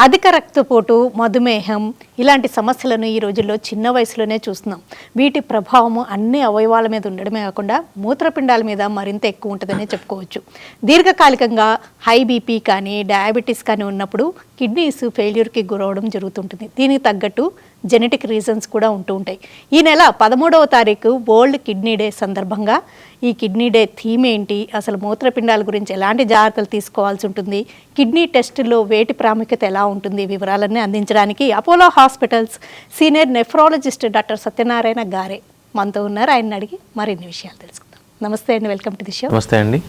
అధిక రక్తపోటు, మధుమేహం ఇలాంటి సమస్యలను ఈ రోజుల్లో చిన్న వయసులోనే చూస్తున్నాం. వీటి ప్రభావము అన్ని అవయవాల మీద ఉండడమే కాకుండా మూత్రపిండాల మీద మరింత ఎక్కువ ఉంటుందనే చెప్పుకోవచ్చు. దీర్ఘకాలికంగా హై బీపీ కానీ డయాబెటీస్ కానీ ఉన్నప్పుడు కిడ్నీస్ ఫెయిల్యూర్కి గురవడం జరుగుతుంటుంది. దీనికి తగ్గట్టు జెనెటిక్ రీజన్స్ కూడా ఉంటూ ఉంటాయి. ఈ నెల 13వ తారీఖు వరల్డ్ కిడ్నీ డే సందర్భంగా ఈ కిడ్నీ డే థీమ్ ఏంటి, అసలు మూత్రపిండాల గురించి ఎలాంటి జాగ్రత్తలు తీసుకోవాల్సి ఉంటుంది, కిడ్నీ టెస్టుల్లో వేటి ప్రాముఖ్యత ఎలా ఉంటుంది, వివరాలన్నీ అందించడానికి Apollo hospitals senior nephrologist doctor Satyanarayana గారే మనతో ఉన్నారు. ఆయన అడిగి మరిన్ని విషయాలు తెలుసుకుందాం. నమస్తే అండి, వెల్కమ్ టు ది షో. నమస్తే అండి.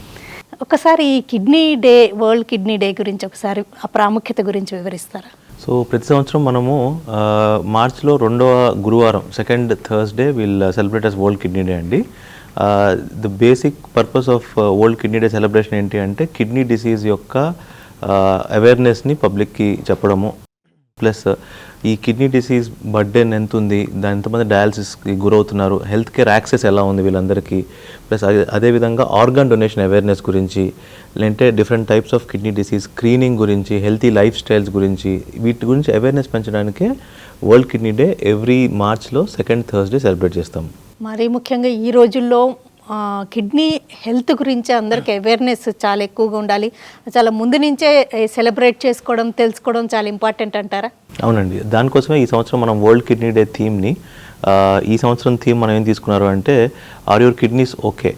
ఒకసారి ఈ kidney day, world kidney day గురించి ఒకసారి ఆ ప్రాముఖ్యత గురించి వివరిస్తారా? సో ప్రతి సంవత్సరం మనము మార్చ్లో 2వ గురువారం, second Thursday will celebrate as world kidney day అండి. The basic purpose of world kidney day celebration ఏంటి అంటే కిడ్నీ డిసీజ్ యొక్క అవేర్నెస్ని పబ్లిక్కి చెప్పడము, ప్లస్ ఈ కిడ్నీ డిసీజ్ బర్డెన్ ఎంత ఉంది, దాని ఎంతమంది డయాలసిస్కి గురవుతున్నారు, హెల్త్ కేర్ యాక్సెస్ ఎలా ఉంది వీళ్ళందరికీ, ప్లస్ అదేవిధంగా ఆర్గాన్ డొనేషన్ అవేర్నెస్ గురించి, లేదంటే different types of kidney disease screening గురించి, హెల్తీ లైఫ్ స్టైల్స్ గురించి, వీటి గురించి అవేర్నెస్ పెంచడానికే వరల్డ్ కిడ్నీ డే ఎవ్రీ మార్చ్లో సెకండ్ థర్స్డే సెలబ్రేట్ చేస్తాం. మరీ ముఖ్యంగా ఈ రోజుల్లో కిడ్నీ హెల్త్ గురించి అందరికీ అవేర్నెస్ చాలా ఎక్కువగా ఉండాలి. చాలా ముందు నుంచే సెలబ్రేట్ చేసుకోవడం, తెలుసుకోవడం చాలా ఇంపార్టెంట్ అంటారా? అవునండి, దానికోసమే ఈ సంవత్సరం మనం వరల్డ్ కిడ్నీ డే థీమ్ని, ఈ సంవత్సరం థీమ్ మనం ఏం తీసుకున్నారు అంటే are your kidneys okay,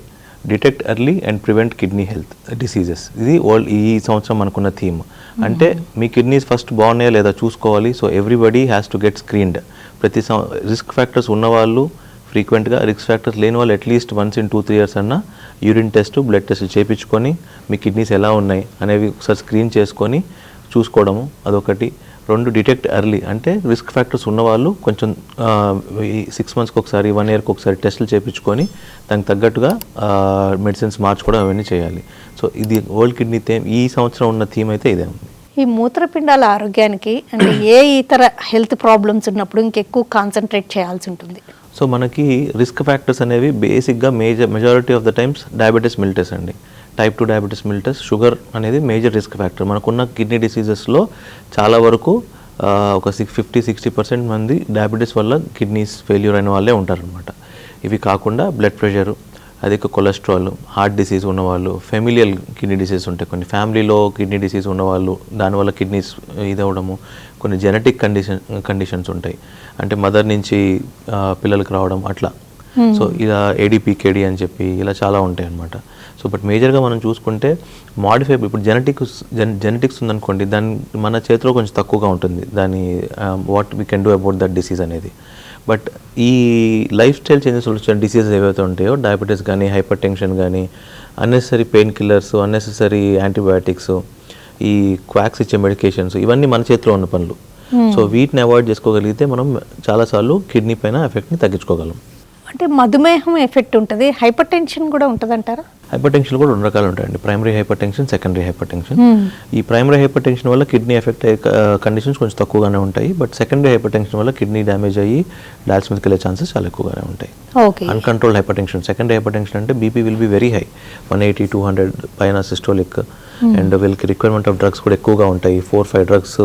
detect early and prevent kidney health diseases. ఇది ఈ సంవత్సరం మనకున్న థీమ్. అంటే మీ కిడ్నీస్ ఫస్ట్ బాగున్నాయా లేదా చూసుకోవాలి. So everybody has to get screened. ప్రతి రిస్క్ ఫ్యాక్టర్స్ ఉన్నవాళ్ళు ఫ్రీక్వెంట్గా, రిస్క్ ఫ్యాక్టర్స్ లేని వాళ్ళు అట్లీస్ట్ వన్స్ ఇన్ 2-3 years అన్నా యూరిన్ టెస్ట్, బ్లడ్ టెస్ట్ చేయించుకొని మీ కిడ్నీస్ ఎలా ఉన్నాయి అనేవి ఒకసారి స్క్రీన్ చేసుకొని చూసుకోవడము అదొకటి. 2, డిటెక్ట్ ఎర్లీ, అంటే రిస్క్ ఫ్యాక్టర్స్ ఉన్నవాళ్ళు కొంచెం 6 monthsకి ఒకసారి, 1 yearకి ఒకసారి టెస్టులు చేయించుకొని దానికి తగ్గట్టుగా మెడిసిన్స్ మార్చుకోవడం అవన్నీ చేయాలి. సో ఇది వరల్డ్ కిడ్నీ థీమ్, ఈ సంవత్సరం ఉన్న థీమ్ అయితే ఇదే ఉంది. ఈ మూత్రపిండాల ఆరోగ్యానికి అంటే ఏ ఇతర హెల్త్ ప్రాబ్లమ్స్ ఉన్నప్పుడు ఇంకెక్కువ కాన్సన్ట్రేట్ చేయాల్సి ఉంటుంది? సో మనకి రిస్క్ ఫ్యాక్టర్స్ అనేవి బేసిక్గా majority of the times diabetes mellitus అండి. టైప్ 2 డయాబెటీస్ మిలిటస్, షుగర్ అనేది మేజర్ రిస్క్ ఫ్యాక్టర్. మనకున్న కిడ్నీ డిసీజెస్లో చాలా వరకు ఒక 50-60% మంది డయాబెటీస్ వల్ల కిడ్నీస్ ఫెయిల్యూర్ అయిన వాళ్ళే ఉంటారనమాట. ఇవి కాకుండా బ్లడ్ ప్రెషరు, అధిక కొలెస్ట్రాల్, హార్ట్ డిసీజ్ ఉన్నవాళ్ళు, ఫెమిలియల్ కిడ్నీ డిసీజ్ ఉంటాయి, కొన్ని ఫ్యామిలీలో కిడ్నీ డిసీజ్ ఉన్నవాళ్ళు, దానివల్ల కిడ్నీస్ ఇదవడము, కొన్ని జెనెటిక్ కండిషన్స్ ఉంటాయి, అంటే మదర్ నుంచి పిల్లలకు రావడం అట్లా. సో ఇలా ADPKD అని చెప్పి ఇలా చాలా ఉంటాయి అన్నమాట. సో బట్ మేజర్గా మనం చూసుకుంటే మాడిఫై, ఇప్పుడు జెనెటిక్స్ ఉందనుకోండి, దాని మన చేతిలో కొంచెం తక్కువగా ఉంటుంది దాని what we can do about that disease అనేది. బట్ ఈ లైఫ్ స్టైల్ చేంజెస్ వచ్చిన డిసీజెస్ ఏవైతే ఉంటాయో, డయాబెటీస్ కానీ, హైపర్ టెన్షన్ కానీ, unnecessary pain killers, unnecessary antibiotics, ఈ క్వాక్స్ ఇచ్చే మెడికేషన్స్, ఇవన్నీ మన చేతిలో ఉన్న పనులు. సో వీటిని అవాయిడ్ చేసుకోగలిగితే మనం చాలాసార్లు కిడ్నీ పైన ఎఫెక్ట్ని తగ్గించుకోగలం. అంటే మధుమేహం ఎఫెక్ట్ ఉంటుంది, హైపర్ టెన్షన్ కూడా ఉంటుంది అంటారా? హైపర్ టెన్షన్ కూడా 2 రకాలు ఉంటాయండి, primary hypertension, secondary hypertension. ఈ ప్రైమరీ హైపర్ టెన్షన్ వల్ల కిడ్నీ ఎఫెక్ట్ అయ్యే కండిషన్స్ కొంచెం తక్కువగానే ఉంటాయి. బట్ సెకండరీ హైపర్ టెన్షన్ వల్ల కిడ్నీ డ్యామేజ్ అయ్యి డయాలసిస్ మీదకి వెళ్ళే ఛాన్సెస్ చాలా ఎక్కువగానే ఉంటాయి. Uncontrolled hypertension, secondary hypertension అంటే BP will be very high, 180-200 పైన సిస్టోలిక్, అండ్ వీళ్ళకి రిక్వైర్మెంట్ ఆఫ్ డ్రగ్స్ కూడా ఎక్కువగా ఉంటాయి. 4-5 డ్రగ్స్,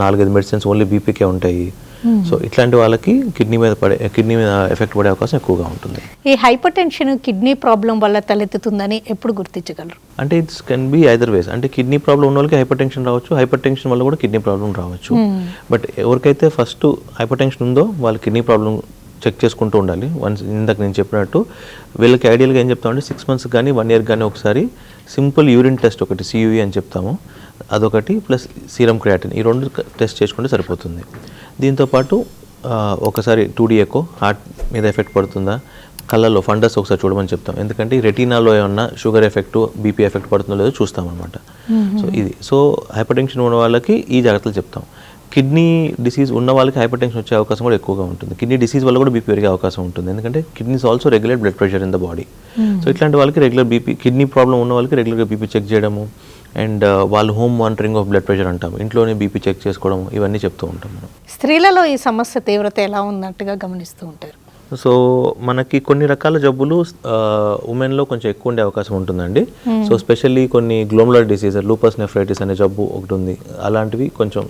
4-5 మెడిసిన్స్ ఓన్లీ బీపీకే ఉంటాయి. సో ఇట్లాంటి వాళ్ళకి కిడ్నీ మీద ఎఫెక్ట్ పడే అవకాశం ఎక్కువగా ఉంటుంది. ఈ హైపర్ టెన్షన్ కిడ్నీ ప్రాబ్లం వల్ల తలెత్తుతుందని ఎప్పుడు గుర్తించగలరు? అంటే it's can be either ways. అంటే కిడ్నీ ప్రాబ్లం ఉన్న వాళ్ళకి హైపర్ టెన్షన్ రావచ్చు, హైపర్ టెన్షన్ వల్ల కూడా కిడ్నీ ప్రాబ్లం రావచ్చు. బట్ ఎవరికైతే ఫస్ట్ హైపర్ టెన్షన్ ఉందో వాళ్ళు కిడ్నీ ప్రాబ్లం చెక్ చేసుకుంటూ ఉండాలి. వన్స్ ఇందాక నేను చెప్పినట్టు వీళ్ళకి ఐడియల్గా ఏం చెప్తామంటే 6 months కానీ 1 year కానీ ఒకసారి సింపుల్ యూరిన్ టెస్ట్, ఒకటి CUE అని చెప్తాము, అదొకటి, ప్లస్ సీరం క్రియాటిన్, ఈ 2 టెస్ట్ చేసుకుంటే సరిపోతుంది. దీంతోపాటు ఒకసారి 2D ఎకో, హార్ట్ మీద ఎఫెక్ట్ పడుతుందా, కళ్ళలో ఫండస్ ఒకసారి చూడమని చెప్తాం, ఎందుకంటే ఈ రెటీనాలో ఏమన్నా షుగర్ ఎఫెక్ట్, బీపీ ఎఫెక్ట్ పడుతుందో లేదో చూస్తామన్నమాట. సో ఇది, సో హైపర్ టెన్షన్ ఉన్న వాళ్ళకి ఈ జాగ్రత్తలు చెప్తాం. కిడ్నీ డిసీజ్ ఉన్న వాళ్ళకి హైపర్ టెన్షన్ వచ్చే అవకాశం కూడా ఎక్కువగా ఉంటుంది. కిడ్నీ డిసీజ్ వల్ల కూడా బీపీ పెరిగే అవకాశం ఉంటుంది, ఎందుకంటే kidneys also regulate blood pressure in the body. So ఇట్లాంటి వాళ్ళకి రెగ్యులర్ బీపీ, కిడ్నీ ప్రాబ్లం ఉన్న వాళ్ళకి రెగ్యులర్గా బీపీ చెక్ చేయడము, అండ్ వాళ్ళు home monitoring of blood pressure అంటాం, ఇంట్లోనే బీపీ చెక్ చేసుకోవడం, ఇవన్నీ చెప్తూ ఉంటాం మనం. స్త్రీలలో ఈ సమస్య తీవ్రత ఎలా ఉన్నట్టుగా గమనిస్తూ ఉంటారు? సో మనకి కొన్ని రకాల జబ్బులు ఉమెన్లో కొంచెం ఎక్కువ ఉండే అవకాశం ఉంటుందండి. సో స్పెషల్లీ కొన్ని గ్లోమరులర్ డిసీజ్, లూపస్ నెఫ్రైటిస్ అనే జబ్బు ఒకటి ఉంది, అలాంటివి కొంచెం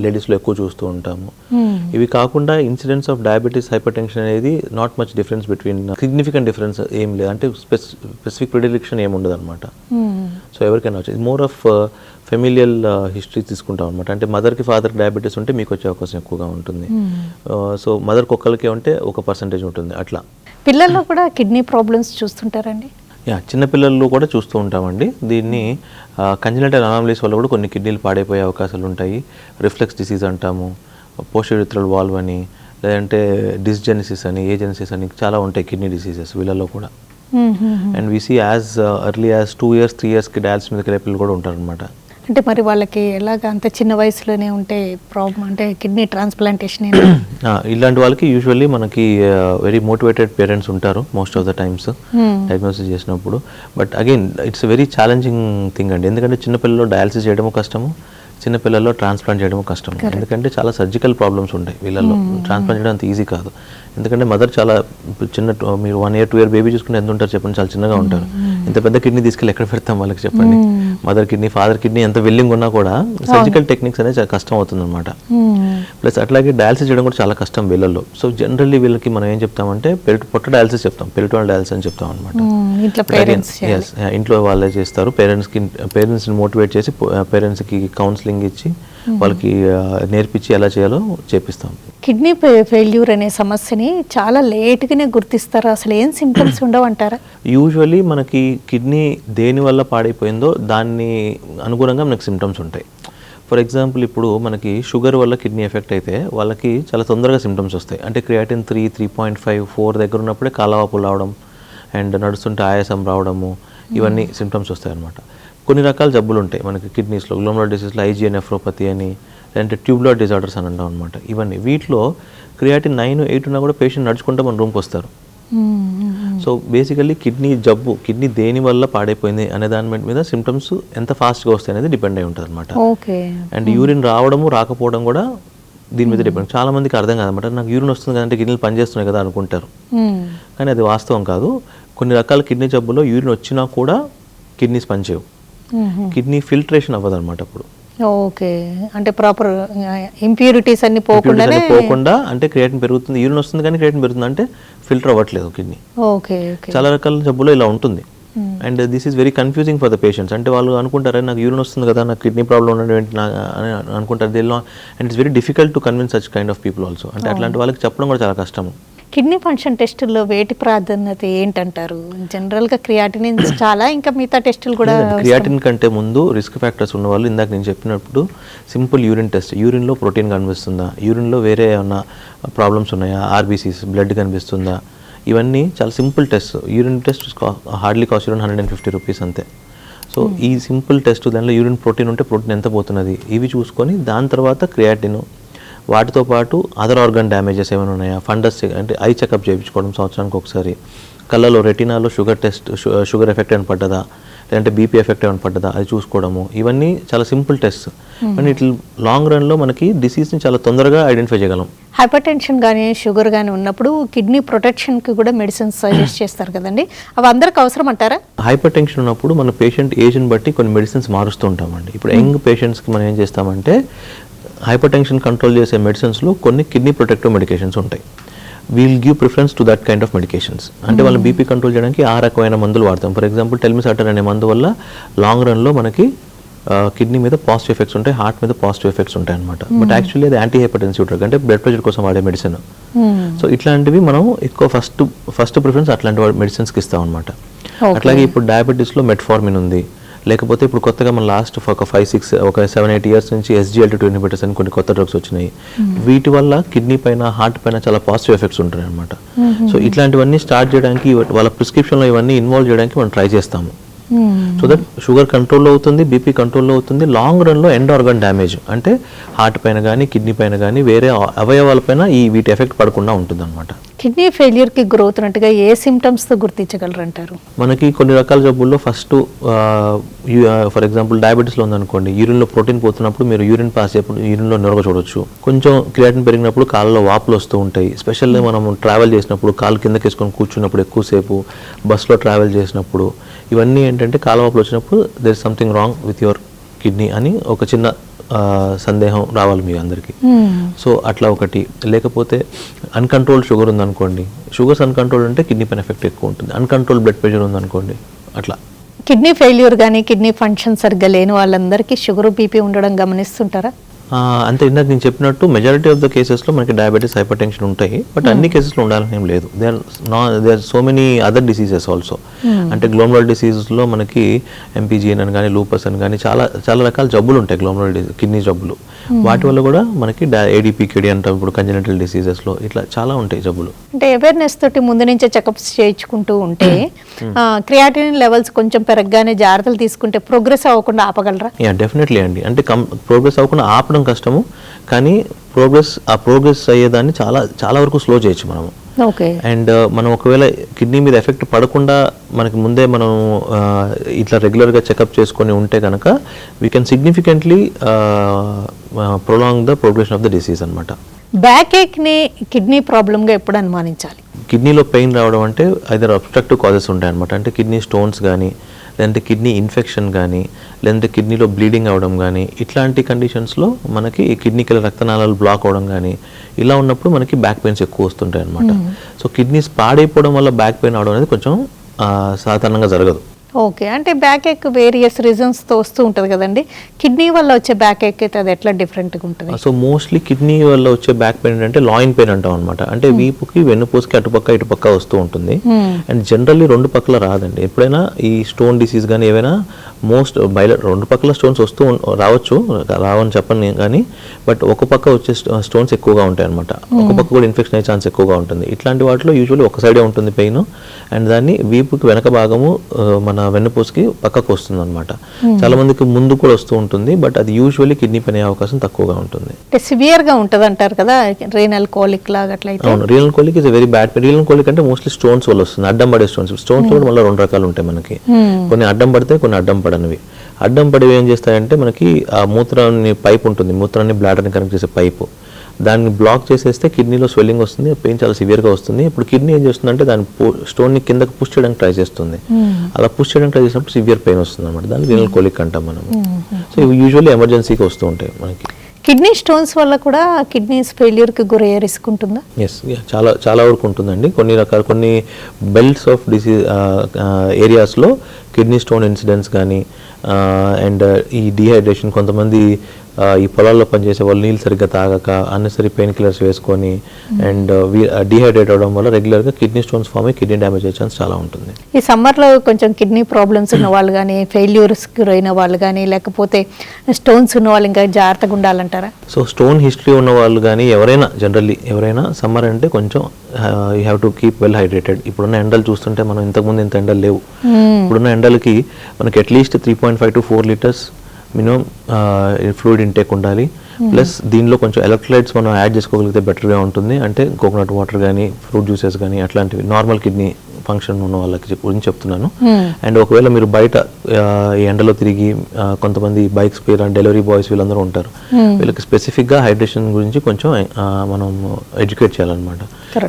లేడీస్లో ఎక్కువ చూస్తూ ఉంటాము. ఇవి కాకుండా incidence of diabetes, hypertension అనేది not much difference between, significant difference ఏం లేదు, అంటే స్పెసిఫిక్ ప్రిడిలిక్షన్ ఏమి ఉండదు అనమాట. సో ఎవరికైనా వచ్చేది మోర్ ఆఫ్ ఫెమిలియల్ హిస్టరీ తీసుకుంటాం అనమాట. అంటే మదర్కి ఫాదర్కి డయాబెటీస్ ఉంటే మీకు వచ్చే అవకాశం ఎక్కువగా ఉంటుంది. సో మదర్కి ఒక్కరికి ఉంటే ఒక పర్సంటేజ్ ఉంటుంది అట్లా. పిల్లల్లో కూడా కిడ్నీ ప్రాబ్లమ్స్ చూస్తుంటారండి? చిన్నపిల్లల్లో కూడా చూస్తూ ఉంటామండి. దీన్ని కంజనైటల్ అనామలీస్ వల్ల కూడా కొన్ని కిడ్నీలు పాడైపోయే అవకాశాలు ఉంటాయి. రిఫ్లెక్స్ డిసీజ్ అంటాము, పోస్టీరిథ్రల్ వాల్వ్ అని, లేదంటే డిస్జెనిసిస్ అని, ఏజెనిసిస్ అని చాలా ఉంటాయి కిడ్నీ డిసీజెస్ వీళ్ళలో కూడా. And we see as early as 2 years 3 yearsకి డయాలసిస్ మీద వెళ్ళే పిల్లలు కూడా ఉంటారనమాట. అంటే మరి వాళ్ళకి ఎలాగ అంత చిన్న వయసులోనే ఉంటే ప్రాబ్లం, అంటే కిడ్నీ ట్రాన్స్ప్లాంటేషన్ ఇలాంటి వాళ్ళకి యూజువల్లీ మనకి వెరీ మోటివేటెడ్ పేరెంట్స్ ఉంటారు most of the times diagnosis చేసినప్పుడు. But again it's very challenging thing అండి. ఎందుకంటే చిన్నపిల్లల్లో డయాలసిస్ చేయడము కష్టము, చిన్నపిల్లల్లో ట్రాన్స్ప్లాంట్ చేయడం కష్టం. ఎందుకంటే చాలా సర్జికల్ ప్రాబ్లమ్స్ ఉంటాయి వీళ్ళల్లో. ట్రాన్స్ప్లాంట్ చేయడం అంత ఈజీ కాదు. ఎందుకంటే మదర్ చాలా చిన్న, మీరు 1 year 2 year బేబీ చూసుకుంటే ఎంత ఉంటారు చెప్పండి, చాలా చిన్నగా ఉంటారు. ఇంత పెద్ద కిడ్నీ తీసుకెళ్ళి ఎక్కడ పెడతాం వాళ్ళకి చెప్పండి. మదర్ కిడ్నీ, ఫాదర్ కిడ్నీ ఎంత వెల్లింగ్ ఉన్నా కూడా సర్జికల్ టెక్నిక్స్ అనేది చాలా కష్టం అవుతుంది అనమాట. ప్లస్ అట్లాగే డయాలసిస్ చేయడం కూడా చాలా కష్టం వీళ్ళల్లో. సో జనరల్లీ వీళ్ళకి మనం ఏం చెప్తామంటే పొట్ట డయాలసిస్ చెప్తాం, పెరిటోనల్ డయాలసిస్ అని చెప్తాం అనమాట. ఇంట్లో వాళ్ళే చేస్తారు. పేరెంట్స్ని మోటివేట్ చేసి పేరెంట్స్కి కౌన్సిలింగ్ ఇచ్చి వాళ్ళకి నేర్పించి ఎలా చేయాలో చేపిస్తాం. కిడ్నీ ఫెయిల్యూర్ అనే సమస్యని చాలా లేట్గానే గుర్తిస్తారు. అసలు ఏం సింప్టమ్స్ ఉండవంటారా? యూజువల్లీ మనకి కిడ్నీ దేని వల్ల పాడైపోయిందో దాన్ని అనుగుణంగా మనకి సిమ్టమ్స్ ఉంటాయి. ఫర్ ఎగ్జాంపుల్ ఇప్పుడు మనకి షుగర్ వల్ల కిడ్నీ ఎఫెక్ట్ అయితే వాళ్ళకి చాలా తొందరగా సిమ్టమ్స్ వస్తాయి. అంటే క్రియాటిన్ 3, 3.5, 4 దగ్గర ఉన్నప్పుడే కాలవాపులు రావడం అండ్ నడుస్తుంటే ఆయాసం రావడము, ఇవన్నీ సిమ్టమ్స్ వస్తాయి అన్నమాట. కొన్ని రకాల జబ్బులు ఉంటాయి మనకి కిడ్నీస్లో, గ్లోమరులర్ డిసీజ్లో ఐజిఐ నెఫ్రోపతి అని, లేదంటే ట్యూబులర్ డిజార్డర్స్ అని అంటాం అనమాట. ఇవన్నీ వీటిలో క్రియాటిన్ 9, 8 ఉన్నా కూడా పేషెంట్ నడుచుకుంటే మన రూమ్కి వస్తారు. సో బేసికల్లీ కిడ్నీ జబ్బు, కిడ్నీ దేని వల్ల పాడైపోయింది అనే దాని మీద సిమ్టమ్స్ ఎంత ఫాస్ట్గా వస్తాయి అనేది డిపెండ్ అయి ఉంటుంది అనమాట. అండ్ యూరిన్ రావడము రాకపోవడం కూడా దీని మీద డిపెండ్. చాలా మందికి అర్థం కాదనమాట, నాకు యూరిన్ వస్తుంది కదంటే కిడ్నీలు పనిచేస్తున్నాయి కదా అనుకుంటారు. కానీ అది వాస్తవం కాదు. కొన్ని రకాల కిడ్నీ జబ్బులో యూరిన్ వచ్చినా కూడా కిడ్నీస్ పనిచేయవు. కిడ్నీ ఫిల్టరేషన్ అవ్వదు అనమాట అప్పుడు. ఓకే, అంటే ప్రాపర్ ఇంప్యూరిటీస్ అన్ని పోకుండా, అంటే క్రియాటిన్ పెరుగుతుంది, యూరిన్ వస్తుంది కానీ క్రియాటిన్ పెరుగుతుంది అంటే ఫిల్టర్ అవ్వట్లేదు కిడ్నీ. చాలా రకాల జబ్బులో ఇలా ఉంటుంది. And this is very confusing for the patients. అంటే వాళ్ళు అనుకుంటారు నాకు యూరిన్ వస్తుంది కదా, నాకు కిడ్నీ ప్రాబ్లం ఉండడం ఏంటి అని అనుకుంటారు. And it's very difficult to convince such kind of people also. అంటే అట్లాంటి వాళ్ళకి చెప్పడం కూడా చాలా కష్టము. కిడ్నీ ఫంక్షన్ టెస్టుల్లో వేటి ప్రాధాన్యత ఏంటంటారు? జనరల్గా క్రియాటినిన్ చాలా, ఇంకా మిగతా టెస్టులు కూడా. క్రియాటిన్ కంటే ముందు రిస్క్ ఫ్యాక్టర్స్ ఉన్న వాళ్ళు, ఇందాక నేను చెప్పినప్పుడు సింపుల్ యూరిన్ టెస్ట్, యూరిన్లో ప్రోటీన్ కనిపిస్తుందా, యూరిన్లో వేరే ఏమన్నా ప్రాబ్లమ్స్ ఉన్నాయా, ఆర్బీసీస్, బ్లడ్ కనిపిస్తుందా, ఇవన్నీ చాలా simple test. Urine test hardly cost 150 rupees అంతే. సో ఈ సింపుల్ టెస్ట్, దానిలో యూరిన్ ప్రోటీన్ ఉంటే ప్రోటీన్ ఎంత పోతున్నది ఇవి చూసుకొని దాని తర్వాత క్రియాటిన్, వాటితో పాటు అదర్ ఆర్గన్ డ్యామేజెస్ ఏమైనా ఉన్నాయా, ఫండస్ అంటే ఐ చెకప్ చేయించుకోవడం సంవత్సరానికి ఒకసారి, కళ్ళలో రెటినాలో షుగర్ టెస్ట్, షుగర్ ఎఫెక్ట్ ఏమైనా పడ్డదా, లేదంటే బీపీ ఎఫెక్ట్ ఏమైనా పడ్డదా అది చూసుకోవడము, ఇవన్నీ చాలా సింపుల్ టెస్ట్. కానీ ఇట్లా లాంగ్ రన్లో మనకి డిసీజ్ని చాలా తొందరగా ఐడెంటిఫై చేయగలం. హైపర్ టెన్షన్ కానీ షుగర్ కానీ ఉన్నప్పుడు కిడ్నీ ప్రొటెక్షన్కి కూడా మెడిసిన్స్ సజెస్ట్ చేస్తారు కదండి, అవి అందరికి అవసరం అంటారా? హైపర్ టెన్షన్ ఉన్నప్పుడు మన పేషెంట్ ఏజ్ని బట్టి కొన్ని మెడిసిన్స్ మారుస్తూ ఉంటామండి. ఇప్పుడు యంగ్ పేషెంట్స్కి మనం ఏం చేస్తామంటే హైపర్ టెన్షన్ కంట్రోల్ చేసే మెడిసిన్స్లో కొన్ని కిడ్నీ ప్రొటెక్టివ్ మెడికేషన్స్ ఉంటాయి. We'll give preference to that kind of medications. అంటే వాళ్ళ బీపీ కంట్రోల్ చేయడానికి ఆ రకమైన మందులు వాడతాం. ఫర్ ఎగ్జాంపుల్ టెల్మిసాటర్ అనే మందు వల్ల లాంగ్ రన్లో మనకి కిడ్నీ మీద పాజిటివ్ ఎఫెక్ట్స్ ఉంటాయి, హార్ట్ మీద పాజిటివ్ ఎఫెక్ట్స్ ఉంటాయి అనమాట. బట్ యాక్చువల్లీ అది యాంటీ హైపర్టెన్సివ్ డ్రగ్, అంటే బ్లడ్ ప్రెషర్ కోసం వాడే మెడిసిన్. సో ఇట్లాంటివి మనం ఎక్కువ ఫస్ట్ ప్రిఫరెన్స్ అట్లాంటి మెడిసిన్స్కి ఇస్తాం అనమాట. అట్లాగే ఇప్పుడు డయాబెటీస్లో మెట్ఫార్మిన్ ఉంది, లేకపోతే ఇప్పుడు కొత్తగా మన లాస్ట్ ఒక 7-8 ఇయర్స్ నుంచి SGLT2 ఇన్హిబిటర్స్ అని కొన్ని కొత్త డ్రగ్స్ వచ్చినాయి. వీటి వల్ల కిడ్నీ పైన, హార్ట్ పైన చాలా పాజిటివ్ ఎఫెక్ట్స్ ఉంటాయి అనమాట. సో ఇట్లాంటివన్నీ స్టార్ట్ చేయడానికి, వాళ్ళ ప్రిస్క్రిప్షన్లో ఇవన్నీ ఇన్వాల్వ్ చేయడానికి మనం ట్రై చేస్తాము. సో దట్ షుగర్ కంట్రోల్లో అవుతుంది, బీపీ కంట్రోల్లో అవుతుంది. లాంగ్ రన్లో ఎండ్ ఆర్గన్ డ్యామేజ్, అంటే హార్ట్ పైన కానీ కిడ్నీ పైన కానీ వేరే అవయవాలపైన వీటి ఎఫెక్ట్ పడకుండా ఉంటుంది అనమాట. కిడ్నీ ఫెయిల్యూర్కి గురవుతున్నట్టుగా ఏ సిమ్టమ్స్తో గుర్తించగలరంటారు? మనకి కొన్ని రకాల జబ్బుల్లో ఫస్ట్ ఫర్ ఎగ్జాంపుల్ డయాబెటీస్లో ఉందనుకోండి, యూరిన్లో ప్రోటీన్ పోతున్నప్పుడు మీరు యూరిన్ పాస్ చేయప్పుడు యూరిన్లో నిరగ చూడొచ్చు. కొంచెం క్రియాటిన్ పెరిగినప్పుడు కాళ్ళలో వాపులు వస్తూ ఉంటాయి. స్పెషల్గా మనం ట్రావెల్ చేసినప్పుడు, కాళ్ళు కిందకి వేసుకొని కూర్చున్నప్పుడు, ఎక్కువసేపు బస్లో ట్రావెల్ చేసినప్పుడు, ఇవన్నీ ఏంటంటే కాళ్ళ వాపులు వచ్చినప్పుడు there is something wrong with your kidney అని ఒక చిన్న సందేహం రావాలి మీ అందరికీ. సో అట్లా ఒకటి, లేకపోతే అన్కంట్రోల్డ్ షుగర్ ఉందనుకోండి, షుగర్స్ అన్కంట్రోల్ అంటే కిడ్నీ పైన ఎఫెక్ట్ ఎక్కువ ఉంటుంది. అన్కంట్రోల్ బ్లడ్ ప్రెషర్ ఉందనుకోండి, అట్లా. కిడ్నీ ఫెయిల్యూర్ కానీ కిడ్నీ ఫంక్షన్ సరిగ్గా లేని వాళ్ళందరికీ షుగర్ బీపీ ఉండడం గమనిస్తుంటారా? అంతే, ఇందాక నేను చెప్పినట్టు మెజారిటీ ఆఫ్ ద కేసెస్లో మనకి డయాబెటీస్, హైపర్ టెన్షన్ ఉంటాయి, బట్ అన్ని కేసెస్లో ఉండాలని ఏం లేదు. They are so many other diseases also. అంటే గ్లోమరల్ డిసీజెస్లో మనకి ఎంపీజీఎన్ అని కానీ, లూపస్ అని కానీ చాలా చాలా రకాల జబ్బులు ఉంటాయి, గ్లోమరల్ కిడ్నీ జబ్బులు. వాటి వల్ల కూడా మనకి ఏడీపీకేడీ అంటాం ఇప్పుడు, కంజెనిటల్ డిసీజెస్లో ఇట్లా చాలా ఉంటాయి జబ్బులు. అంటే అవేర్నెస్ తోటి ముందు నుంచే చెకప్స్ చేయించుకుంటూ ఉంటే క్రియాటినిన్ లెవెల్స్ కొంచెం పెరగగానే జాగ్రత్తలు తీసుకుంటే ప్రోగ్రెస్ అవ్వకుండా ఆపగలరా? యా, డెఫినెట్లీ అండి. అంటే ప్రోగ్రెస్ అవ్వకుండా ఆపడం కష్టము, కానీ ప్రోగ్రెస్ అయ్యేదాన్ని చాలా చాలా వరకు స్లో చేయొచ్చు మనము. ఓకే. అండ్ మనం ఒకవేళ కిడ్నీ మీద ఎఫెక్ట్ పడకుండా మనకి ముందే మనం ఇట్లా రెగ్యులర్గా చెకప్ చేసుకొని ఉంటే కనుక we can significantly prolong the progression of the disease అనమాట. బ్యాక్ ఏక్ని కిడ్నీ ప్రాబ్లమ్గా ఎప్పుడు అనుమానించాలి? కిడ్నీలో పెయిన్ రావడం అంటే ఐదర్ అబ్స్ట్రక్టివ్ కాజెస్ ఉంటాయి అనమాట. అంటే కిడ్నీ స్టోన్స్ కానీ, లేదంటే కిడ్నీ ఇన్ఫెక్షన్ కానీ, లేదంటే కిడ్నీలో బ్లీడింగ్ అవ్వడం కానీ, ఇట్లాంటి కండిషన్స్లో మనకి కిడ్నీకి రక్తనాళాలు బ్లాక్ అవ్వడం కానీ, ఇలా ఉన్నప్పుడు మనకి బ్యాక్ పెయిన్స్ ఎక్కువ వస్తుంటాయి అనమాట. సో కిడ్నీస్ పాడైపోవడం వల్ల బ్యాక్ పెయిన్ అవడం అనేది కొంచెం సాధారణంగా జరగదు. ఓకే. అంటే బ్యాక్ ఏక్ వేరియస్ రీజన్స్తో వస్తూ ఉంటుంది కదండి. కిడ్నీ వల్ల వచ్చే బ్యాక్ ఏక్ అయితే అది ఎట్లా డిఫరెంట్గా ఉంటుంది? సో మోస్ట్లీ కిడ్నీ వల్ల వచ్చే బ్యాక్ పెయిన్ అంటే లాయిన్ పెయిన్ అంటాం అనమాట. అంటే వీపుకి వెన్నుపూసకి అటుపక్క ఇటుపక్క వస్తూ ఉంటుంది. అండ్ జనరల్లీ రెండు పక్కల రాదండి. ఎప్పుడైనా ఈ స్టోన్ డిసీజ్ కానీ ఏవైనా రెండు పక్కల స్టోన్స్ రావచ్చు, రావని చెప్పని కానీ, బట్ ఒక పక్క వచ్చే స్టోన్స్ ఎక్కువగా ఉంటాయి అనమాట. ఒక పక్క కూడా ఇన్ఫెక్షన్ అయ్యే ఛాన్స్ ఎక్కువగా ఉంటుంది. ఇట్లాంటి వాటిలో యూజువల్లీ ఒక సైడే ఉంటుంది పెయిన్, అండ్ దాన్ని వీపుకి వెనక భాగము మన వెన్నుపూసకి పక్కకు వస్తుంది అనమాట. చాలా మందికి ముందు కూడా వస్తూ ఉంటుంది, బట్ అది యూజువల్లీ కిడ్నీ పని అవకాశం తక్కువగా ఉంటుంది. అంటే సివియర్ గా ఉంటుంది అంటారు కదా, రీనల్ కోలిక్ లాగా అట్లయితే? అవును, renal colic is very bad. Renal colic అంటే మోస్ట్లీ స్టోన్స్ వల్ల వస్తుంది, అడ్డం పడే స్టోన్స్. స్టోన్స్ కూడా మళ్ళీ రెండు రకాలు ఉంటాయి మనకి, కొన్ని అడ్డం పడితే కొన్ని అడ్డం పడనివి. అడ్డం పడేవి ఏం చేస్తాయంటే మనకి ఆ మూత్రాన్ని పైప్ ఉంటుంది, మూత్రాన్ని బ్లాడర్ని కనెక్ట్ చేసే పైపు, దాన్ని బ్లాక్ చేసేస్తే కిడ్నీలో స్వెల్లింగ్ వస్తుంది, పెయిన్ చాలా సివియర్గా వస్తుంది. ఇప్పుడు కిడ్నీ ఏం చేస్తుందంటే దాన్ని స్టోన్ని కిందకి పుష్ చేయడానికి ట్రై చేస్తుంది. అలా పుష్ చేయడానికి ట్రై చేసినప్పుడు సివియర్ పెయిన్ వస్తుంది అనమాట. దాన్ని రీనల్ కోలిక్ అంటాం మనం. సో ఇవి యూజువల్లీ ఎమర్జెన్సీకి వస్తూ ఉంటాయి మనకి. కిడ్నీ స్టోన్స్ వల్ల కూడా కిడ్నీస్ ఫెయిల్యూర్కి గురయ్యే రిస్క్ ఉంటుందా? ఎస్, చాలా చాలా వరకు ఉంటుందండి. కొన్ని బెల్ట్స్ ఆఫ్ డిసీజ్ ఏరియాస్లో కిడ్నీ స్టోన్ ఇన్సిడెంట్స్ కానీ, అండ్ ఈ డీహైడ్రేషన్, కొంతమంది ఈ పొలాల్లో పనిచేసే వాళ్ళు నీళ్ళు సరిగ్గా తాగక అన్నెసరీ పెయిన్ కిల్లర్స్ వేసుకొని అండ్ డీహైడ్రేట్ అవడం వల్ల రెగ్యులర్గా కిడ్నీ స్టోన్స్ ఫామ్ అయ్యి కిడ్నీ డ్యామేజ్ అయ్యే ఛాన్స్ చాలా ఉంటుంది. ఈ సమ్మర్లో కొంచెం కిడ్నీ ప్రాబ్లమ్స్ ఉన్న వాళ్ళు కానీ, ఫెయిల్యూర్స్ గురైన వాళ్ళు కానీ, లేకపోతే స్టోన్స్ ఉన్న వాళ్ళు ఇంకా జాగ్రత్తగా ఉండాలంటారా? సో స్టోన్ హిస్టరీ ఉన్న వాళ్ళు కానీ ఎవరైనా సమ్మర్ అంటే కొంచెం you have to keep well hydrated. ఇప్పుడున్న ఎండలు చూస్తుంటే మనం ఇంతకుముందు ఇంత ఎండలు లేవు. ఇప్పుడున్న ఎండలకి మనకి at least 3.5 to 4 liters minimum fluid intake ఉండాలి. ప్లస్ దీనిలో కొంచెం ఎలక్ట్రోలైట్స్ మనం యాడ్ చేసుకోగలిగితే బెటర్గా ఉంటుంది. అంటే కోకోనట్ వాటర్ కానీ, ఫ్రూట్ జ్యూసెస్ కానీ, అట్లాంటివి నార్మల్ కిడ్నీ ఫంక్షన్ ఉన్న వాళ్ళకి గురించి చెప్తున్నాను. అండ్ ఒకవేళ మీరు బయట ఈ ఎండలో తిరిగి కొంతమంది బైక్స్ పైన డెలివరీ బాయ్స్ వీళ్ళందరూ ఉంటారు, వీళ్ళకి స్పెసిఫిక్గా హైడ్రేషన్ గురించి కొంచెం మనం ఎడ్యుకేట్ చేయాలన్నమాట.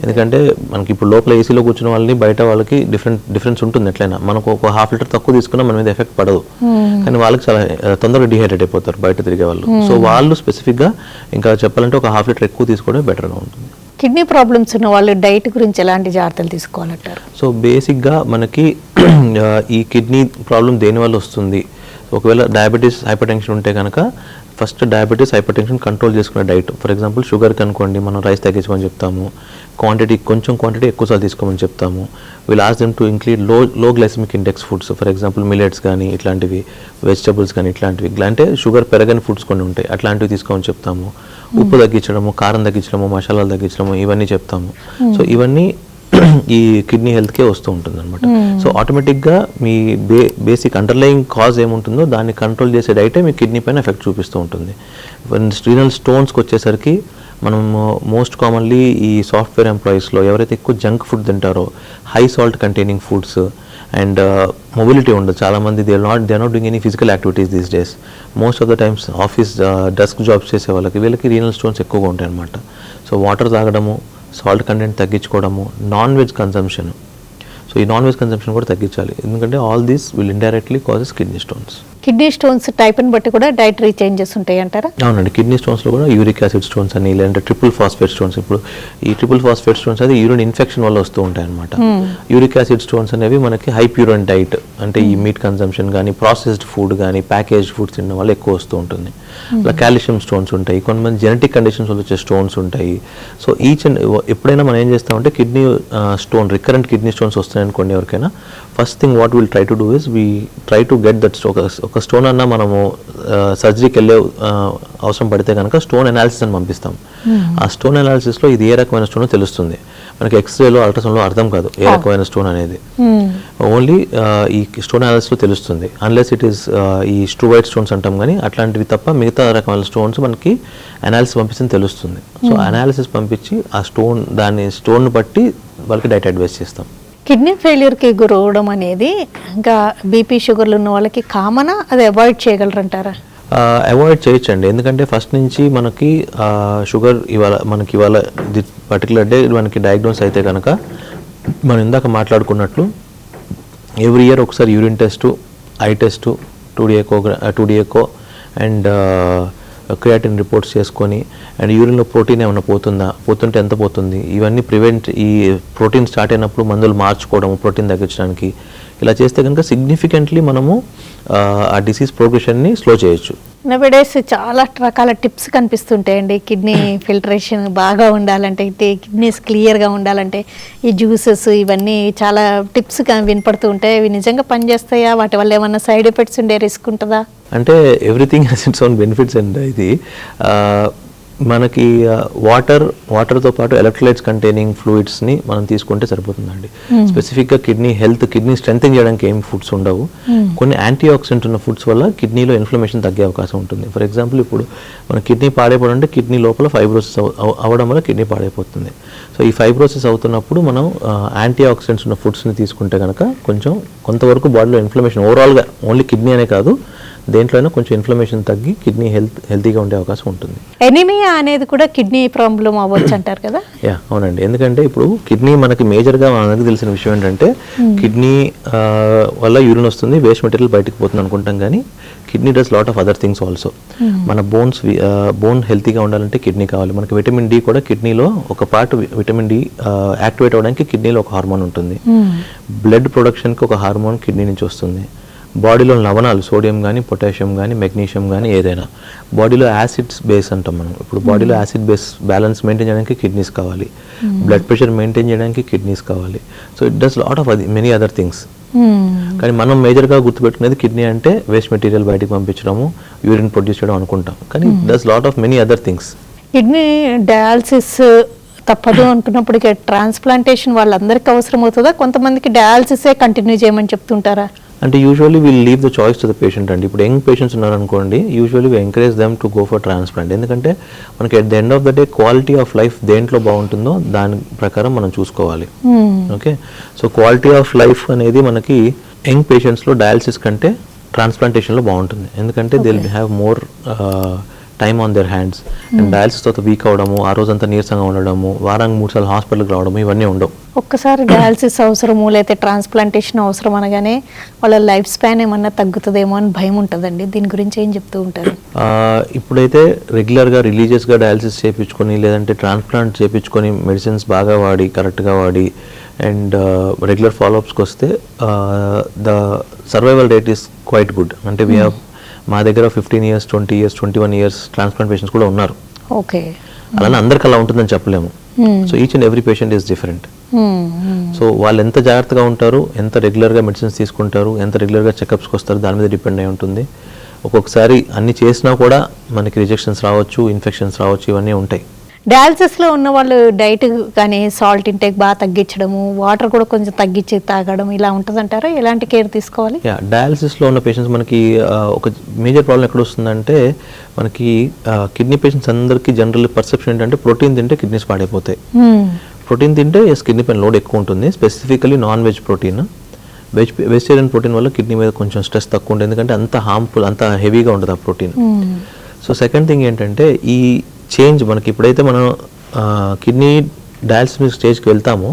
ఎందుకంటే మనకి ఇప్పుడు లోపల ఏసీలో కూర్చున్న వాళ్ళని బయట వాళ్ళకి డిఫరెన్స్ ఉంటుంది. ఎట్లయినా మనకు ఒక 1/2 లీటర్ తక్కువ తీసుకున్నా మన మీద ఎఫెక్ట్ పడదు, కానీ వాళ్ళకి చాలా తొందరగా డిహైడ్రేట్ అయిపోతారు బయట తిరిగే వాళ్ళు. సో వాళ్ళు స్పెసిఫిక్గా ఇంకా చెప్పాలంటే ఒక 1/2 లీటర్ ఎక్కువ తీసుకోవడం బెటర్గా ఉంటుంది. కిడ్నీ ప్రాబ్లమ్స్ ఉన్న వాళ్ళు డైట్ గురించి ఎలాంటి జాగ్రత్తలు తీసుకోవాలంటారు? సో బేసిక్గా మనకి ఈ కిడ్నీ ప్రాబ్లం దేనివల్ల వస్తుంది, ఒకవేళ డయాబెటీస్, హైపర్ టెన్షన్ ఉంటే కనుక first diabetes, hyper tension control చేసుకునే డైట్. ఫర్ ఎగ్జాంపుల్ షుగర్కి అనుకోండి, మనం రైస్ తగ్గించమని చెప్తాము, కొంచెం క్వాంటిటీ ఎక్కువసార్లు తీసుకోమని చెప్తాము. We'll ask them to include low glycemic index foods. For example millets కానీ, ఇట్లాంటివి, వెజిటబుల్స్ కానీ, ఇట్లాంటివి, అంటే షుగర్ పెరగని ఫుడ్స్ కొన్ని ఉంటాయి, అట్లాంటివి తీసుకోమని చెప్తాము. ఉప్పు తగ్గించడము, కారం తగ్గించడము, మసాలాలు తగ్గించడము, ఇవన్నీ చెప్తాము. సో ఇవన్నీ ఈ కిడ్నీ హెల్త్కే వస్తూ ఉంటుంది అనమాట. సో ఆటోమేటిక్గా మీ బేసిక్ అండర్లయింగ్ కాజ్ ఏముంటుందో దాన్ని కంట్రోల్ చేసే డైటే మీ కిడ్నీ పైన ఎఫెక్ట్ చూపిస్తూ ఉంటుంది. రీనల్ స్టోన్స్కి వచ్చేసరికి మనం మోస్ట్ కామన్లీ ఈ సాఫ్ట్వేర్ ఎంప్లాయీస్లో ఎవరైతే ఎక్కువ జంక్ ఫుడ్ తింటారో, high salt containing foods, and mobility ఉండదు చాలామంది, they are not doing any physical activities these days. Most of the times office desk jobs చేసే వీళ్ళకి రీనల్ స్టోన్స్ ఎక్కువగా ఉంటాయి అనమాట. సో వాటర్ తాగడము, సాల్ట్ కంటెంట్ తగ్గించుకోవడము, నాన్ వెజ్ కన్సంప్షన్. సో ఈ నాన్ వెజ్ కన్సంప్షన్ కూడా తగ్గించాలి, ఎందుకంటే all these will indirectly causes kidney stones. Kidney stones టైప్ని బట్టి కూడా డైటరీ చేంజెస్ ఉంటాయి అంటారా? అవునండి, కిడ్నీ స్టోన్స్లో కూడా యూరిక్ యాసిడ్ స్టోన్స్ అని, లేదంటే ట్రిపుల్ ఫాస్ఫేట్ స్టోన్స్. ఇప్పుడు ఈ ట్రిపుల్ ఫాస్ఫేట్ స్టోన్స్ అది యూరిన్ ఇన్ఫెక్షన్ వల్ల వస్తూ ఉంటాయి అనమాట. యూరిక్ యాసిడ్ స్టోన్స్ అనేవి మనకి హై ప్యూరన్ డైట్, అంటే ఈ మీట్ కన్సంప్షన్ కానీ, ప్రాసెస్డ్ ఫుడ్ కానీ, ప్యాకేజ్డ్ ఫుడ్స్ తినడం వల్ల ఎక్కువ వస్తూ ఉంటుంది. అలా కాల్షియం స్టోన్స్ ఉంటాయి, కొంతమంది జెనెటిక్ కండిషన్స్ వల్ల వచ్చే స్టోన్స్ ఉంటాయి. సో ఈచ్ అండ్ ఎప్పుడైనా మనం ఏం చేస్తామంటే kidney stone, recurrent kidney stones వస్తున్నాయి అనుకోండి ఎవరికైనా, first thing what will try to do is we try to get that ఒక స్టోన్ అన్న మనము సర్జరీకి వెళ్ళే అవసరం పడితే కనుక స్టోన్ అనాలిసిస్ అని పంపిస్తాం. ఆ స్టోన్ అనాలిసిస్లో ఇది ఏ రకమైన స్టోన్ తెలుస్తుంది. మనకి ఎక్స్రేలో, అల్ట్రాసౌండ్లో అర్థం కాదు ఏ రకమైన స్టోన్ అనేది, ఓన్లీ ఈ స్టోన్ అనాలిసిస్లో తెలుస్తుంది. అన్లెస్ ఇట్ ఈస్ ఈ స్ట్రూవైట్ స్టోన్స్ అంటాం కానీ, అట్లాంటివి తప్ప మిగతా రకమైన స్టోన్స్ మనకి అనాలిసిస్ పంపిస్తే తెలుస్తుంది. సో అనాలిసిస్ పంపించి ఆ స్టోన్ బట్టి వాళ్ళకి డైట్ అడ్వైస్ చేస్తాం. కిడ్నీ ఫెయిల్యూర్కి గురవడం అనేది ఇంకా బీపీ షుగర్లు ఉన్న వాళ్ళకి కామనా, అది అవాయిడ్ చేయగలరంటారా? అవాయిడ్ చేయొచ్చండి, ఎందుకంటే ఫస్ట్ నుంచి మనకి షుగర్ ఇవాళ ఇది పర్టికులర్ డే మనకి డయాగ్నోస్ అయితే కనుక, మనం ఇందాక మాట్లాడుకున్నట్లు ఎవ్రీ ఇయర్ ఒకసారి urine test, eye test, 2D echo and creatinine reports చేసుకొని, అండ్ యూరిన్లో ప్రోటీన్ ఏమైనా పోతుంటే ఎంత పోతుంది, ఇవన్నీ ఈ ప్రోటీన్ స్టార్ట్ అయినప్పుడు మందులు మార్చుకోవడం ప్రోటీన్ తగ్గించడానికి, ఇలా చేస్తే కనుక సిగ్నిఫికెంట్లీ మనము ఆ డిసీజ్ ప్రోగ్రెషన్ని స్లో చేయొచ్చు. నవేడేస్ చాలా రకాల టిప్స్ కనిపిస్తుంటాయండి. కిడ్నీ ఫిల్టరేషన్ బాగా ఉండాలంటే, కిడ్నీస్ క్లియర్గా ఉండాలంటే ఈ జ్యూసెస్ ఇవన్నీ చాలా టిప్స్ వినపడుతూ ఉంటాయి. ఇవి నిజంగా పనిచేస్తాయా? వాటి వల్ల ఏమన్నా సైడ్ ఎఫెక్ట్స్ ఉండే రిస్క్ ఉంటుందా? అంటే everything has its own benefits అండి. ఇది మనకి వాటర్తో పాటు ఎలక్ట్రోలైట్స్ కంటైనింగ్ ఫ్లూయిడ్స్ని మనం తీసుకుంటే సరిపోతుందండి. స్పెసిఫిక్గా కిడ్నీ స్ట్రెంథెన్ చేయడానికి ఏం ఫుడ్స్ ఉండవు. కొన్ని యాంటీ ఆక్సిడెంట్ ఉన్న ఫుడ్స్ వల్ల కిడ్నీలో ఇన్ఫ్లమేషన్ తగ్గే అవకాశం ఉంటుంది. ఫర్ ఎగ్జాంపుల్, ఇప్పుడు మన కిడ్నీ పాడైపోవడం అంటే కిడ్నీ లోపల ఫైబ్రోసిస్ అవ్వడం వల్ల కిడ్నీ పాడైపోతుంది. సో ఈ ఫైబ్రోసిస్ అవుతున్నప్పుడు మనం యాంటీ ఆక్సిడెంట్స్ ఉన్న ఫుడ్స్ని తీసుకుంటే కనుక కొంతవరకు బాడీలో ఇన్ఫ్లమేషన్ ఓవరాల్గా, ఓన్లీ కిడ్నీ అనే కాదు, దేంట్లోనే కొంచెం ఇన్ఫ్లమేషన్ తగ్గి కిడ్నీ హెల్తీగా ఉండే అవకాశం ఉంటుంది. ఎనీమియా అనేది కూడా కిడ్నీ ప్రాబ్లం అవ్వచ్చు అంటారు కదా? యా, అవునండి. ఎందుకంటే ఇప్పుడు కిడ్నీ మనకి మేజర్గా మనకు తెలిసిన విషయం ఏంటంటే, కిడ్నీ వల్ల యూరిన్ వస్తుంది, వేస్ట్ మెటీరియల్ బయటకు పోతుంది అనుకుంటాం, కానీ kidney does lot of other things also. మన బోన్ హెల్తీగా ఉండాలంటే కిడ్నీ కావాలి. మనకి విటమిన్ డి కూడా కిడ్నీలో ఒక పార్ట్, విటమిన్ డి యాక్టివేట్ అవ్వడానికి కిడ్నీలో ఒక హార్మోన్ ఉంటుంది. బ్లడ్ ప్రొడక్షన్కి ఒక హార్మోన్ కిడ్నీ నుంచి వస్తుంది. బాడీలో లవణాలు, సోడియం కానీ, పొటాషియం కానీ, మెగ్నీషియం కానీ, ఏదైనా బాడీలో యాసిడ్స్ బేస్ అంటాం మనం. ఇప్పుడు బాడీలో యాసిడ్ బేస్ బ్యాలెన్స్ మెయింటైన్ చేయడానికి కిడ్నీస్ కావాలి, బ్లడ్ ప్రెషర్ మెయింటైన్ చేయడానికి కిడ్నీస్ కావాలి. So it does lot of many other things. కానీ మనం మేజర్గా గుర్తుపెట్టుకునేది కిడ్నీ అంటే వేస్ట్ మెటీరియల్ బయటకు పంపించడము, యూరిన్ ప్రొడ్యూస్ చేయడం అనుకుంటాం, కానీ it does lot of many other things. Kidney dialysis తప్పదు అనుకున్నప్పుడు ట్రాన్స్ప్లాంటేషన్ వాళ్ళందరికీ అవసరం అవుతుందా? కొంతమందికి డయాలసిసే కంటిన్యూ చేయమని చెప్తుంటారా? అంటే usually we'll leave the choice to the patient అండి. ఇప్పుడు యంగ్ పేషెంట్స్ ఉన్నారనుకోండి, usually we encourage them to go for transplant. ఎందుకంటే మనకి at the end of the day quality of life దేంట్లో బాగుంటుందో దాని ప్రకారం మనం చూసుకోవాలి. Okay, so quality of life అనేది మనకి యంగ్ పేషెంట్స్లో డయాలసిస్ కంటే ట్రాన్స్ప్లాంటేషన్లో బాగుంటుంది. ఎందుకంటే they will have more time on their hands. And dialysis తర్వాత వీక్ అవడము, ఆ రోజంతా నీరసంగా ఉండడము, వారానికి 3 సార్లు హాస్పిటల్కి రావడము, ఇవన్నీ ఉండవు. ఒక్కసారి డయాలసిస్ అవసరము లేకపోతే ట్రాన్స్ప్లాంటేషన్ అవసరం అనగానే వాళ్ళ లైఫ్ స్పాన్ ఏమన్నా తగ్గుతుందేమో అని భయం ఉంటుందండి. దీని గురించి ఏం చెప్తూ ఉంటారు? ఇప్పుడైతే రెగ్యులర్గా రిలీజియస్గా డయాలసిస్ చేయించుకొని, లేదంటే ట్రాన్స్ప్లాంట్ చేయించుకొని, మెడిసిన్స్ బాగా వాడి, కరెక్ట్గా వాడి, అండ్ రెగ్యులర్ ఫాలోఅప్స్కి వస్తే the survival rate is quite good. అంటే మా దగ్గర 15 years, 20 years, 21 years transplant patients కూడా ఉన్నారు. ఓకే, అలానే అందరికి అలా ఉంటుందని చెప్పలేము. So each and every patient is different. So వాళ్ళు ఎంత జాగ్రత్తగా ఉంటారు, ఎంత రెగ్యులర్గా మెడిసిన్స్ తీసుకుంటారు, ఎంత రెగ్యులర్గా చెకప్స్కి వస్తారు, దాని మీద డిపెండ్ అయి ఉంటుంది. ఒక్కొక్కసారి అన్ని చేసినా కూడా మనకి రిజెక్షన్స్ రావచ్చు, ఇన్ఫెక్షన్స్ రావచ్చు, ఇవన్నీ ఉంటాయి. డయాలసిస్లో ఉన్న వాళ్ళు డైట్ కానీ సాల్ట్ ఇంటేక్ బాగా తగ్గించడము, వాటర్ కూడా కొంచెం తగ్గించి తాగడం, ఇలా ఉంటుందంటారా? ఎలాంటి కేర్ తీసుకోవాలి? డయాలసిస్లో ఉన్న పేషెంట్స్ మనకి ఒక మేజర్ ప్రాబ్లం ఎక్కడ వస్తుందంటే, మనకి కిడ్నీ పేషెంట్స్ అందరికీ జనరల్ పర్సెప్షన్ ఏంటంటే ప్రోటీన్ తింటే కిడ్నీస్ పాడైపోతాయి. ప్రోటీన్ తింటే కిడ్నీ పైన లోడ్ ఎక్కువ ఉంటుంది, specifically non veg protein. Vegetarian protein వల్ల కిడ్నీ మీద కొంచెం స్ట్రెస్ తక్కువ ఉంటుంది, ఎందుకంటే అంత హార్మ్ఫుల్, అంత హెవీగా ఉంటుంది ఆ ప్రోటీన్. సో సెకండ్ థింగ్ ఏంటంటే, ఈ చేంజ్ మనకి ఎప్పుడైతే మనం కిడ్నీ డయాలసిస్ స్టేజ్కి వెళ్తామో,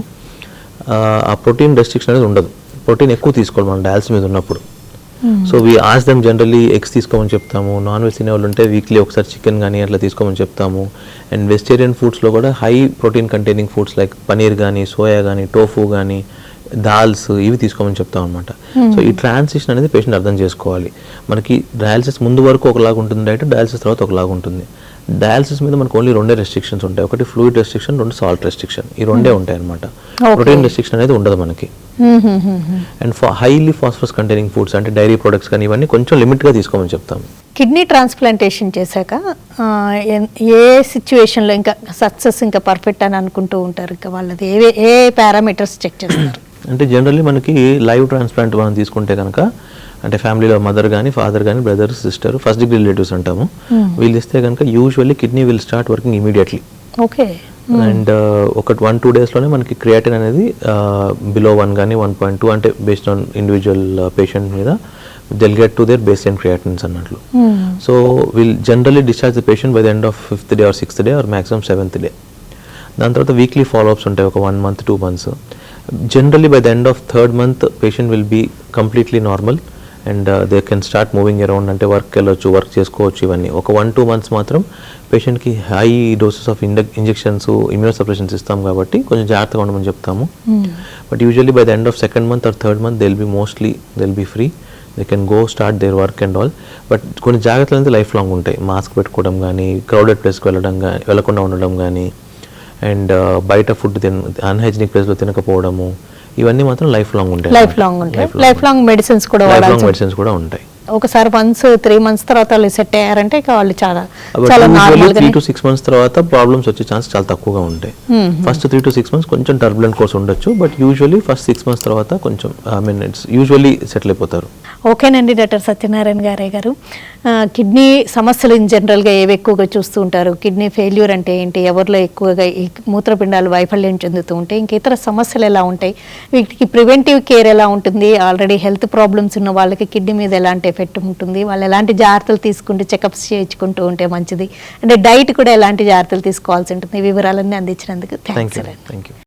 ఆ ప్రోటీన్ రెస్ట్రిక్షన్ అనేది ఉండదు. ప్రోటీన్ ఎక్కువ తీసుకోవాలి మనం డయాలసిస్ మీద ఉన్నప్పుడు. So we ask them generally eggs తీసుకోమని చెప్తాము. నాన్ వెజ్ తినే వాళ్ళు ఉంటే వీక్లీ ఒకసారి చికెన్ కానీ అట్లా తీసుకోమని చెప్తాము. అండ్ వెజిటేరియన్ ఫుడ్స్లో కూడా high protein containing foods like paneer కానీ, సోయా కానీ, టోఫు కానీ, దాల్స్ ఇవి తీసుకోమని చెప్తాం అనమాట. సో ఈ ట్రాన్సిషన్ అనేది పేషెంట్ అర్థం చేసుకోవాలి. మనకి డయాలసిస్ ముందు వరకు ఒకలాగా ఉంటుంది డైట్, డయాలసిస్ తర్వాత ఒకలాగా ఉంటుంది. డయాలసిస్ మీద మనకు ఓన్లీ రెండే రెస్ట్రిక్షన్స్ ఉంటాయి. ఒకటి ఫ్లూయిడ్ రెస్ట్రిక్షన్, రెండు సాల్ట్ రెస్ట్రిక్షన్. ఈ రెండే ఉంటాయి అనమాట. ప్రోటీన్ రెస్ట్రిక్షన్ అనేది ఉండదు మనకి. And highly phosphorus containing foods అంటే డైరీ ప్రొడక్ట్స్ కానీ ఇవన్నీ కొంచెం లిమిట్గా తీసుకోమని చెప్తాం. కిడ్నీ ట్రాన్స్ప్లాంటేషన్ చేశాక ఏ సిచ్యువేషన్లో ఇంకా సక్సెస్ ఇంకా పర్ఫెక్ట్ అని అనుకుంటూ ఉంటారు? ఇంకా వాళ్ళది ఏ పారామీటర్స్ చెక్ చేస్తారు? అంటే జనరల్లీ మనకి లైవ్ ట్రాన్స్ప్లాంట్ మనం తీసుకుంటే కనుక, అంటే ఫ్యామిలీలో మదర్ కానీ, ఫాదర్ కానీ, brother, sister, first degree relatives అంటాము, వీళ్ళు ఇస్తే కనుక usually kidney will start working immediately. Okay. And ఒక 1-2 డేస్లోనే మనకి క్రియాటిన్ అనేది బిలో 1 కానీ 1.2 అంటే బేస్డ్ ఆన్ ఇండివిజువల్ పేషెంట్ మీద they'll get to their baseline creatinines అన్నట్లు. So will generally discharge the patient by the end of 5th day or 6th day or maximum 7th day. దాని తర్వాత weekly follow-ups ఉంటాయి, ఒక 1 month 2 months. Generally by the end of 3rd month patient will be completely normal and they can start moving around, అంటే work వెళ్ళొచ్చు, work చేసుకోవచ్చు. ఇవన్నీ ఒక 1-2 months మాత్రం పేషెంట్కి high doses of injections, immunosuppressions ఇస్తాం కాబట్టి కొంచెం జాగ్రత్తగా ఉండమని చెప్తాము. But usually by the end of 2nd month or 3rd month they'll be free, they can go start their work and all. But కొన్ని జాగ్రత్తలు అనేది లైఫ్ లాంగ్ ఉంటాయి. మాస్క్ పెట్టుకోవడం కానీ, క్రౌడెడ్ ప్లేస్కి వెళ్ళకుండా ఉండడం కానీ, అండ్ బయట ఫుడ్ అన్హైజీనిక్ ప్లేస్లో తినకపోవడము, ఇవన్నీ మాత్రం లైఫ్ లాంగ్ ఉంటాయి. లైఫ్ లాంగ్ మెడిసిన్స్ కూడా ఉంటాయి. ఒకసారి 3 months తర్వాత వాళ్ళు సెట్ అయ్యారంటే ఇక వాళ్ళు చాలా 3 to 6 months తర్వాత ప్రాబ్లమ్స్ వచ్చే ఛాన్స్ చాలా తక్కువగా ఉంటాయి. ఫస్ట్ 3 to 6 months కొంచెం టర్బులెంట్ కోర్స్ ఉండొచ్చు, బట్ యూజువల్లీ ఫస్ట్ 6 months తర్వాత కొంచెం ఇట్స్ యూజువల్లీ సెటిల్ అయిపోతారు. ఓకేనండి డాక్టర్ సత్యనారాయణ గారు, కిడ్నీ సమస్యలు ఇన్ జనరల్గా ఏవి ఎక్కువగా చూస్తూ ఉంటారు? కిడ్నీ ఫెయిల్యూర్ అంటే ఏంటి? ఎవరిలో ఎక్కువగా ఈ మూత్రపిండాలు వైఫల్యం చెందుతూ ఉంటాయి? ఇంక ఇతర సమస్యలు ఎలా ఉంటాయి? వీటికి ప్రివెంటివ్ కేర్ ఎలా ఉంటుంది? ఆల్రెడీ హెల్త్ ప్రాబ్లమ్స్ ఉన్న వాళ్ళకి కిడ్నీ మీద ఎలాంటి ఎఫెక్ట్ ఉంటుంది? వాళ్ళు ఎలాంటి జాగ్రత్తలు తీసుకుంటూ చెకప్స్ చేయించుకుంటూ ఉంటే మంచిది? అంటే డైట్ కూడా ఎలాంటి జాగ్రత్తలు తీసుకోవాల్సి ఉంటుంది? ఈ వివరాలన్నీ అందించినందుకు థ్యాంక్స్.